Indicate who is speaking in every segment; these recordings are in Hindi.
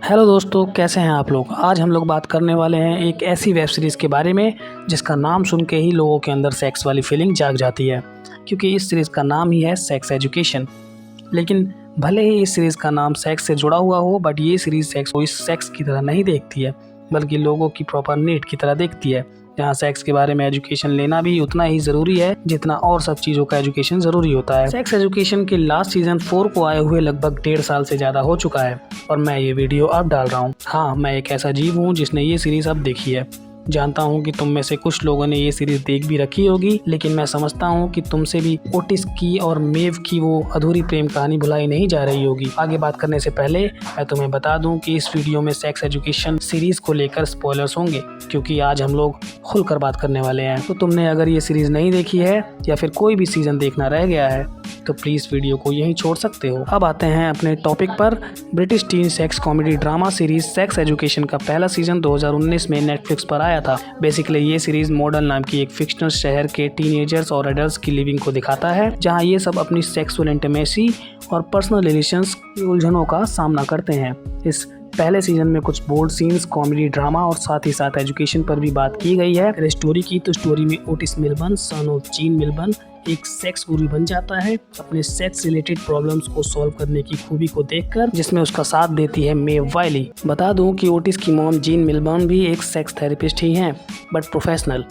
Speaker 1: हेलो दोस्तों, कैसे हैं आप लोग। आज हम लोग बात करने वाले हैं एक ऐसी वेब सीरीज़ के बारे में जिसका नाम सुन के ही लोगों के अंदर सेक्स वाली फीलिंग जाग जाती है, क्योंकि इस सीरीज़ का नाम ही है सेक्स एजुकेशन। लेकिन भले ही इस सीरीज़ का नाम सेक्स से जुड़ा हुआ हो, बट ये सीरीज़ सेक्स को इस सेक्स की तरह नहीं देखती है, बल्कि लोगों की प्रॉपर नीड की तरह देखती है, जहाँ सेक्स के बारे में एजुकेशन लेना भी उतना ही ज़रूरी है जितना और सब चीज़ों का एजुकेशन ज़रूरी होता है। सेक्स एजुकेशन के लास्ट सीजन 4 को आए हुए लगभग 1.5 साल से ज़्यादा हो चुका है और मैं ये वीडियो अब डाल रहा हूँ। हाँ, मैं एक ऐसा जीव हूँ जिसने ये सीरीज़ अब देखी है। जानता हूँ कि तुम में से कुछ लोगों ने ये सीरीज़ देख भी रखी होगी, लेकिन मैं समझता हूँ कि तुमसे भी ओटिस की और मेव की वो अधूरी प्रेम कहानी भुलाई नहीं जा रही होगी। आगे बात करने से पहले मैं तुम्हें बता दूँ कि इस वीडियो में सेक्स एजुकेशन सीरीज़ को लेकर स्पॉयलर्स होंगे, क्योंकि आज हम लोग खुलकर बात करने वाले हैं। तो तुमने अगर ये सीरीज़ नहीं देखी है या फिर कोई भी सीज़न देखना रह गया है तो प्लीज़ वीडियो को यहीं छोड़ सकते हो। अब आते हैं अपने टॉपिक पर। British tin sex comedy drama series sex education का पहला सीजन 2019 में नेटफ्लिक्स पर आया था। बेसिकली ये सीरीज मॉडल नाम की एक फिक्शनल शहर के टीनेजर्स और एडल्ट्स की लिविंग को दिखाता है, जहां ये सब अपनी सेक्सुअल इंटीमेसी और पर्सनल रिलेशंस की उलझनों का सामना करते हैं। इस पहले सीजन में कुछ बोल्ड सीन्स, कॉमेडी, ड्रामा और साथ ही साथ एजुकेशन पर भी बात की गई है। अगर स्टोरी की तो स्टोरी में Otis Milburn, son of Jean Milburn, एक सेक्स गुरु बन जाता है अपने सेक्स रिलेटेड प्रॉब्लम्स को सॉल्व करने की खूबी को देखकर, जिसमें उसका साथ देती है मेव वाइली। बता दूं कि ओटिस की मॉम जीन मिलबर्न भी एक सेक्स थेरेपिस्ट ही हैं, बट प्रोफेशनल।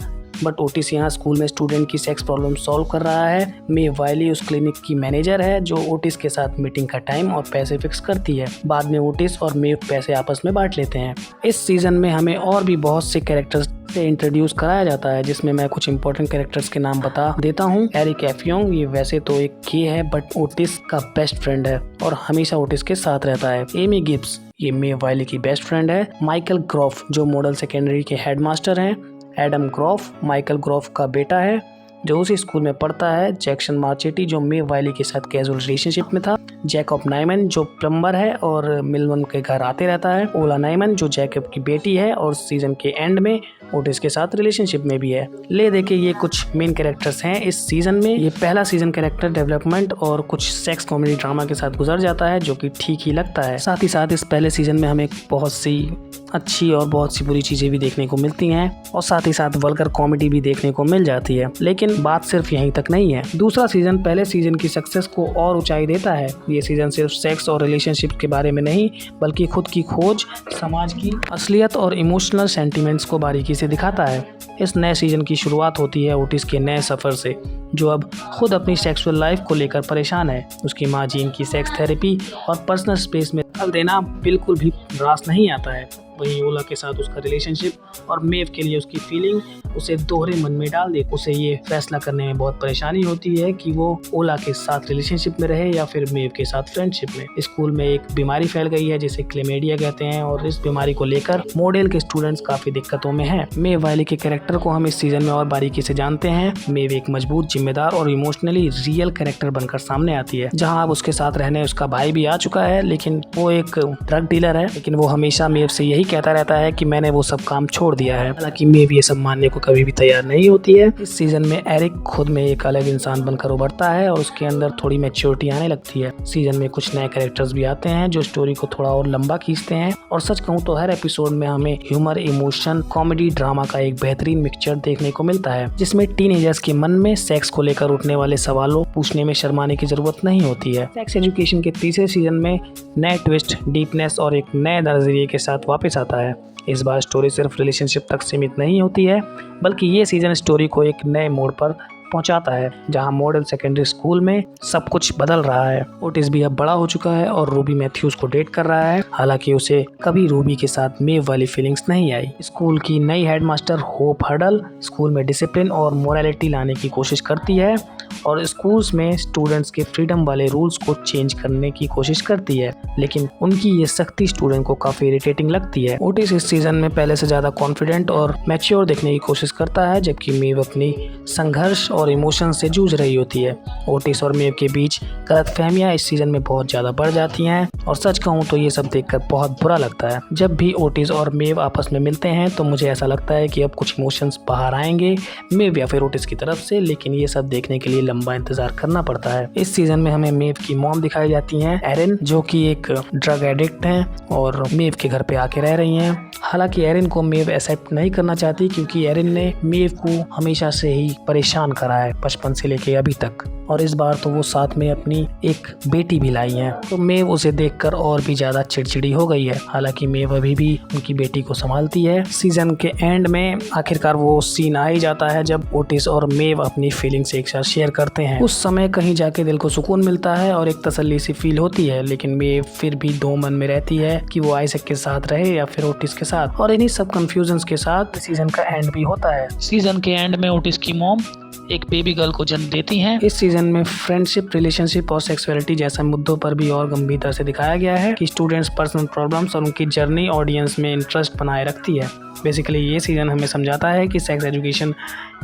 Speaker 1: बट ओटिस यहाँ स्कूल में स्टूडेंट की सेक्स प्रॉब्लम सॉल्व कर रहा है। मेव वाइली उस क्लिनिक की मैनेजर है जो ओटिस के साथ मीटिंग का टाइम और पैसे फिक्स करती है। बाद में ओटिस और मेव पैसे आपस में बांट लेते हैं। इस सीजन में हमें और भी बहुत से कैरेक्टर्स से इंट्रोड्यूस कराया जाता है, जिसमें मैं कुछ इंपॉर्टेंट कैरेक्टर्स के नाम बता देता हूँ। एरिक एफयोंग, ये वैसे तो एक गे है बट ओटिस का बेस्ट फ्रेंड है और हमेशा ओटिस के साथ रहता है। एमी गिब्स, ये मेव वाइली की बेस्ट फ्रेंड है। माइकल ग्रॉफ, जो मॉडल सेकेंडरी के हेडमास्टर हैं। एडम ग्रॉफ, माइकल ग्रॉफ का बेटा है जो उसी स्कूल में पढ़ता है। जैक्सन मार्चेटी, जो मेव वाइली के साथ कैजुअल रिलेशनशिप में था। जैकब नाइमन, जो प्लम्बर है और मिलबर्न के घर आते रहता है। ओला नाइमन, जो जैकब की बेटी है और सीजन के एंड में ओटिस के साथ रिलेशनशिप में भी है। ले देखे ये कुछ मेन कैरेक्टर्स हैं इस सीजन में। ये पहला सीजन कैरेक्टर डेवलपमेंट और कुछ सेक्स कॉमेडी ड्रामा के साथ गुजर जाता है, जो कि ठीक ही लगता है। साथ ही साथ इस पहले सीजन में हमें बहुत सी अच्छी और बहुत सी बुरी चीजें भी देखने को मिलती हैं और साथ ही साथ वल्गर कॉमेडी भी देखने को मिल जाती है। लेकिन बात सिर्फ यहीं तक नहीं है। दूसरा सीजन पहले सीजन की सक्सेस को और ऊंचाई देता है। ये सीजन सिर्फ सेक्स और रिलेशनशिप के बारे में नहीं, बल्कि खुद की खोज, समाज की असलियत और इमोशनल सेंटिमेंट्स को बारीकी से दिखाता है। इस नए सीजन की शुरुआत होती है ओटिस के नए सफर से, जो अब खुद अपनी सेक्सुअल लाइफ को लेकर परेशान है। उसकी माँ जीन की सेक्स थेरेपी और पर्सनल स्पेस में दखल देना बिल्कुल भी रास नहीं आता है। वहीं ओला के साथ उसका रिलेशनशिप और मेव के लिए उसकी फीलिंग उसे दोहरे मन में डाल दे। उसे ये फैसला करने में बहुत परेशानी होती है कि वो ओला के साथ रिलेशनशिप में रहे या फिर मेव के साथ फ्रेंडशिप में। स्कूल में एक बीमारी फैल गई है जिसे क्लेमेडिया कहते हैं और इस बीमारी को लेकर मॉडल के स्टूडेंट्स काफी दिक्कतों में हैं। मेव वाइली के कैरेक्टर को हम इस सीजन में और बारीकी से जानते हैं। मेव एक मजबूत, जिम्मेदार और इमोशनली रियल कैरेक्टर बनकर सामने आती है। जहाँ अब उसके साथ रहने उसका भाई भी आ चुका है, लेकिन वो एक ड्रग डीलर है। लेकिन वो हमेशा मेव से यही कहता रहता है कि मैंने वो सब काम छोड़ दिया है। हालांकि मेव ये सब मानने को कभी भी तैयार नहीं होती है। इस सीजन में एरिक खुद में एक अलग इंसान बनकर उभरता है और उसके अंदर थोड़ी मैच्योरिटी आने लगती है। सीजन में कुछ नए कैरेक्टर्स भी आते हैं जो स्टोरी को थोड़ा और लंबा खींचते हैं और सच कहूँ तो हर एपिसोड में हमें ह्यूमर, इमोशन, कॉमेडी, ड्रामा का एक बेहतरीन मिक्सचर देखने को मिलता है, जिसमें टीनेजर्स के मन में सेक्स को लेकर उठने वाले सवालों पूछने में शर्माने की जरूरत नहीं होती है। सेक्स एजुकेशन के तीसरे सीजन में नए ट्विस्ट, डीपनेस और एक नए नजरिए के साथ वापस आता है। इस बार स्टोरी सिर्फ रिलेशनशिप तक सीमित नहीं होती है, बल्कि ये सीजन स्टोरी को एक नए मोड़ पर पहुंचाता है, जहां मॉडल सेकेंडरी स्कूल में सब कुछ बदल रहा है। ओटिस भी अब बड़ा हो चुका है और रूबी मैथ्यूज को डेट कर रहा है। हालांकि उसे कभी रूबी के साथ मेव वाली फीलिंग्स नहीं आई। स्कूल की नई हेडमास्टर होप हडल स्कूल में डिसिप्लिन और मोरालिटी लाने की कोशिश करती है और स्कूल्स में स्टूडेंट्स के फ्रीडम वाले रूल्स को चेंज करने की कोशिश करती है, लेकिन उनकी ये सख्ती स्टूडेंट को काफी इरिटेटिंग लगती है। ओटिस इस सीजन में पहले से ज्यादा कॉन्फिडेंट और मैच्योर दिखने की कोशिश करता है, जबकि मेव अपनी संघर्ष और इमोशन से जूझ रही होती है। ओटिस और मेव के बीच गलतफहमियां इस सीजन में बहुत ज्यादा बढ़ जाती हैं और सच कहूँ तो ये सब देखकर बहुत बुरा लगता है। जब भी ओटिस और मेव आपस में मिलते हैं तो मुझे ऐसा लगता है कि अब कुछ इमोशंस बाहर आएंगे मेव या फिर ओटिस की तरफ से, लेकिन ये सब देखने के लिए लिए लंबा इंतजार करना पड़ता है। इस सीजन में हमें मेव की मॉम दिखाई जाती हैं, एरिन, जो कि एक ड्रग एडिक्ट हैं और मेव के घर पे आके रह रही हैं। हालांकि एरिन को मेव एक्सेप्ट नहीं करना चाहती क्योंकि एरिन ने मेव को हमेशा से ही परेशान करा है, बचपन से लेके अभी तक, और इस बार तो वो साथ में अपनी एक बेटी भी लाई है। तो मेव उसे देखकर और भी ज्यादा चिड़चिड़ी हो गई है। हालांकि मेव अभी भी उनकी बेटी को संभालती है। सीजन के एंड में आखिरकार वो सीन आ ही जाता है जब ओटिस और मेव अपनी फीलिंग्स एक साथ शेयर करते हैं। उस समय कहीं जाके दिल को सुकून मिलता है और एक तसल्ली सी फील होती है, लेकिन मेव फिर भी दो मन में रहती है कि वो आइजैक के साथ रहे या फिर ओटिस के साथ। और इन्हीं सब कंफ्यूजन के साथ सीजन का एंड भी होता है।
Speaker 2: सीजन के एंड में ओटिस की मॉम एक बेबी गर्ल को जन्म देती हैं।
Speaker 1: इस सीजन में फ्रेंडशिप, रिलेशनशिप और सेक्सुअलिटी जैसे मुद्दों पर भी और गंभीरता से दिखाया गया है कि स्टूडेंट्स पर्सनल प्रॉब्लम्स और उनकी जर्नी ऑडियंस में इंटरेस्ट बनाए रखती है। बेसिकली ये सीजन हमें समझाता है कि सेक्स एजुकेशन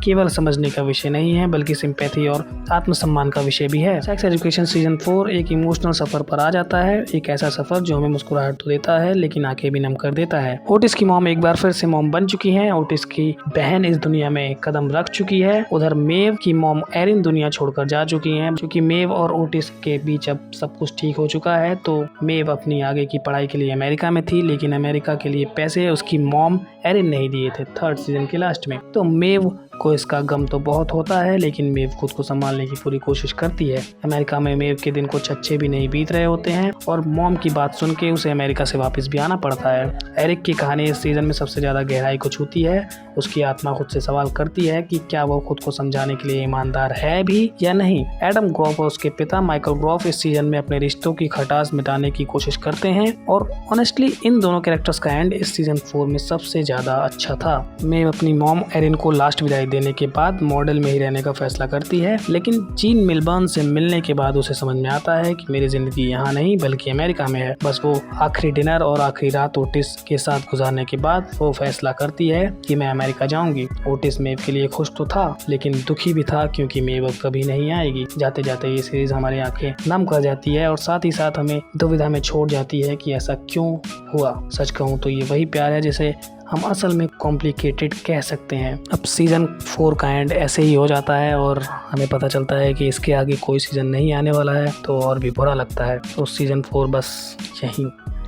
Speaker 1: केवल समझने का विषय नहीं है बल्कि सिंपैथी और आत्मसम्मान का विषय भी है। सेक्स एजुकेशन सीजन 4 एक इमोशनल सफर पर आ जाता है, एक ऐसा सफर जो हमें मुस्कुराहट तो देता है लेकिन आंखें भी नम कर देता है। ओटिस की मॉम एक बार फिर से मॉम बन चुकी है, ओटिस की बहन इस दुनिया में कदम रख चुकी है। उधर मेव की मॉम एरिन दुनिया छोड़कर जा चुकी है। क्योंकि मेव और ओटिस के बीच अब सब कुछ ठीक हो चुका है तो मेव अपनी आगे की पढ़ाई के लिए अमेरिका में थी, लेकिन अमेरिका के लिए पैसे उसकी मॉम एरिन नहीं दिए थे थर्ड सीजन के लास्ट में। तो मेव को इसका गम तो बहुत होता है, लेकिन मेव खुद को संभालने की पूरी कोशिश करती है। अमेरिका में मेव के दिन कुछ अच्छे भी नहीं बीत रहे होते हैं और मॉम की बात सुन के उसे अमेरिका से वापस भी आना पड़ता है। एरिक की कहानी इस सीजन में सबसे ज्यादा गहराई को छूती है। उसकी आत्मा खुद से सवाल करती है कि क्या वो खुद को समझाने के लिए ईमानदार है भी या नहीं। एडम ग्रोव और उसके पिता माइकल ग्रोव इस सीजन में अपने रिश्तों की खटास मिटाने की कोशिश करते हैं और ऑनेस्टली इन दोनों कैरेक्टर्स का एंड इस सीजन 4 में सबसे ज्यादा अच्छा था। मेव अपनी मॉम एरिन को लास्ट विदाई देने के बाद मॉडल में ही रहने का फैसला करती है, लेकिन जीन मिलबर्न से मिलने के बाद उसे समझ में आता है कि मेरी जिंदगी यहाँ नहीं बल्कि अमेरिका में है। बस वो आखिरी डिनर और आखिरी रात ओटिस के साथ गुजारने के बाद वो फैसला करती है कि मैं अमेरिका जाऊंगी। ओटिस मेव के लिए खुश तो था लेकिन दुखी भी था क्योंकि मेव अब कभी नहीं आएगी। जाते जाते ये सीरीज हमारी आंखें नम कर जाती है और साथ ही साथ हमें दुविधा में छोड़ जाती है कि ऐसा क्यों हुआ। सच कहूँ तो ये वही प्यार है जिसे हम असल में कॉम्प्लिकेटेड कह सकते हैं। अब सीजन 4 का एंड ऐसे ही हो जाता है और हमें पता चलता है कि इसके आगे कोई सीजन नहीं आने वाला है, तो और भी बुरा लगता है। तो सीजन 4 बस यहीं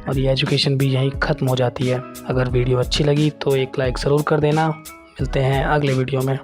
Speaker 1: और ये एजुकेशन भी यहीं ख़त्म हो जाती है। अगर वीडियो अच्छी लगी तो एक लाइक ज़रूर कर देना। मिलते हैं अगले वीडियो में।